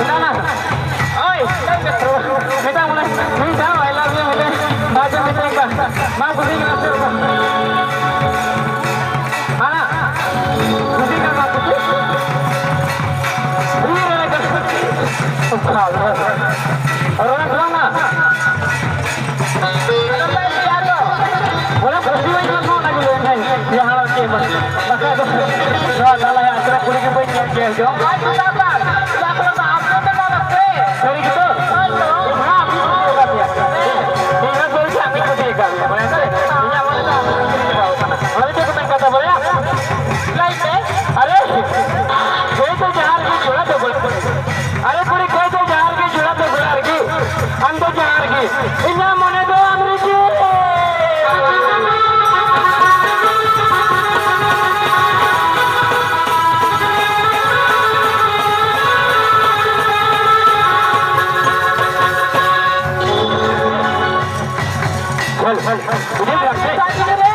ना ओय kita mulai minta I love you baca mereka mau kucing ngasih mana kucing kan mau kucing ini mereka orang bilang na orang berdua itu mau lagi lagi dia harus cepat maka itu ya salah ya kira kulit kebanyakan dia dong ayo sabar ya kalau tak apa kan mau nafsu dari gitu अरे पूरी कोई तो जहार की जुड़ा तो गुलार की हम तो जहार की इन्हें मने दो अमृति चल चल